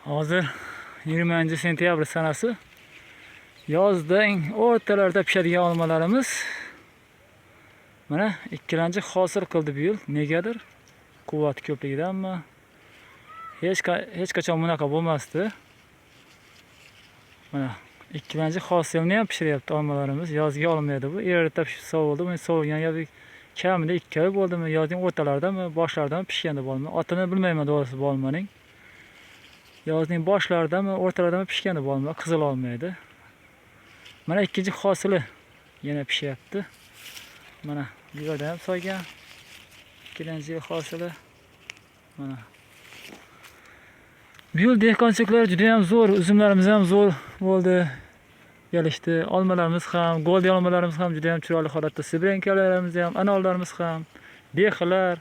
Hozir 20-sentyabr sanasi. Yozning o'rtalarida pishadigan olmalarimiz mana ikkilanchi hosil qildi bu yil. Negadir? Quvvat ko'pligidanmi? Hech qachon bunaqa bo'lmasdi. Mana ikkilanchi hosilni ham pishiryapti olmalarimiz. Yozga olmaydi bu. Erta sovuqdi. Men sovugan yoki kamida 2 oy bo'ldimi? Yozning o'rtalaridami, boshlaridami pishganda bo'lma. Otini bilmayman to'g'risi bu olmaning. Yozning boshlaridami, o'rtalaridami pishganda bo'lma, qizil olmaydi. Mana ikkinchi hosili yana pishyapti. Mana bu yerda ham soygan. Ikkinchi hosili. Mana. Bu yil dehqonchiliklar juda ham zo'r, uzumlarimiz ham zo'r bo'ldi. Kelishdi. Olmalarimiz ham, golden olmalarimiz ham juda ham chiroyli holatda. Sibrenkalarimiz ham, anollarimiz ham, behilar,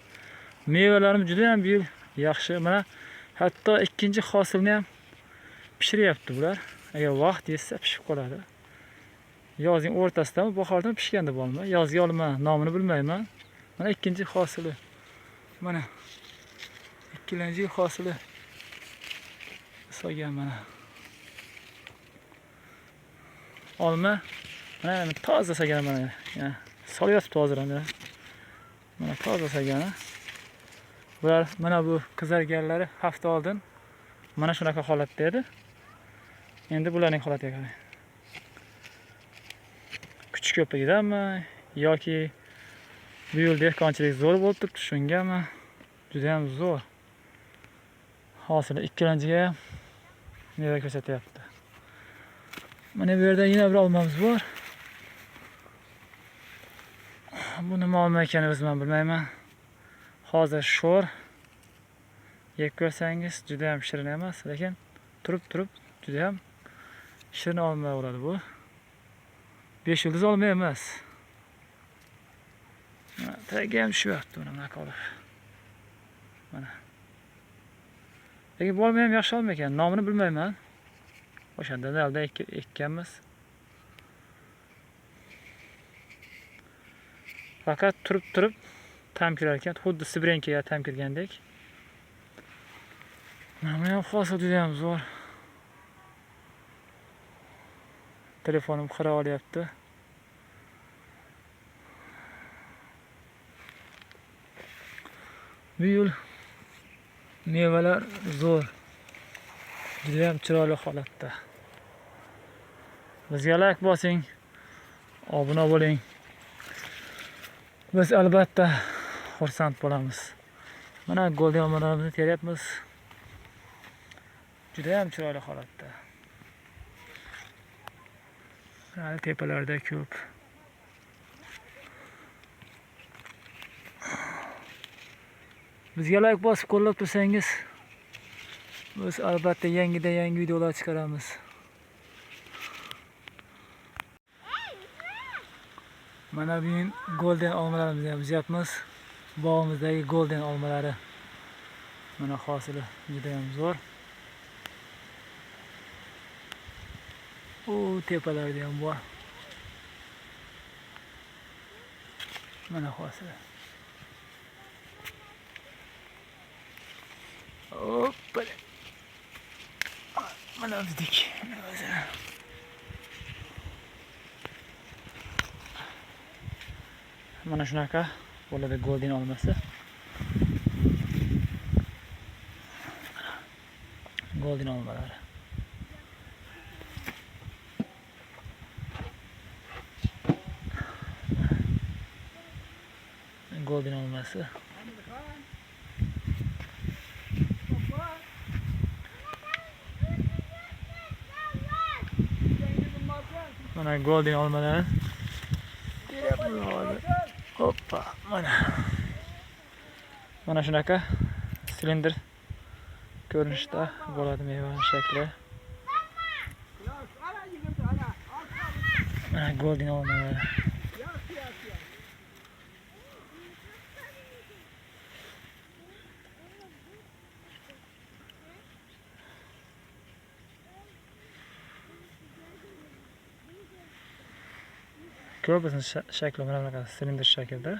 mevalarimiz juda ham bu yil yaxshi. Mana hatto ikkinchi hosilni ham pishiryapti bular. Agar vaqt yetsa pishib qoladi. Yozning o'rtasidami, bahordan pishganda bo'lma. Yozga olma, nomini bilmayman. Mana ikkinchi hosili. Mana ikkinchi hosili so'ygan mana. Olma mana toza so'ygan mana. Ya, solyapti hozir ana. Mana toza so'ygan. Bular mana bu qizarganlari hafta oldin mana shunaqa holatda edi. Endi bularning holatiga qarang. Kuch ko'pligidanmi yoki bu yil dehqonchilik zo'r bo'lib turibdi, shungami? Juda ham zo'r. Hosili ikkilanchiga ham meva ko'rsatyapti. Mana bu yerda yana bir olmamiz bor. Bu nima olma ekanini o'zim ham bilmayman. Hozir sho'r. Yeb ko'rsangiz juda ham shirin emas, lekin turib juda ham shirin olma bo'ladi bu. 5 yulduz olma emas. Mana tagiga ham tushyapti buni qolib. Mana. Lekin bu olma ham yaxshi olma ekan, nomini bilmayman. O'shanda dalda ekkanmiz. Faqat turib tam kirar ekan, xuddi sibrenkaga tam kirgandek. Mana ham hosil juda ham zo'r. Telefonim xira olyapti. Bu yil mevalar zo'r. Juda ham chiroyli holatda. Bizga like bosing, obuna bo'ling. Biz albatta xursand bo'lamiz. Mana golden olmalarimizni teryapmiz. Juda ham chiroyli holatda. Hali tepalarda ko'p. Bizga like bosib qo'llab tursangiz, biz albatta yangi videolar chiqaramiz. Mana bu golden olmalarimizni ham yeyapmiz. Bog'imizdagi golden olmalari. Mana hosili juda ham zo'r. O tepalarda ham bor. Mana hosili. Hoppa. Mana bizdik. Mana shunaqa bo'ladi golden olmasi. Golden olmalari. Golden olmasi. Mana golden olmalar. Hoppa, mana shunaqa silindr ko'rinishda bo'ladi mevaning shakli. Mana golden olmalar. Ko'ribsiz shakli mana bunaqa silindr shaklda.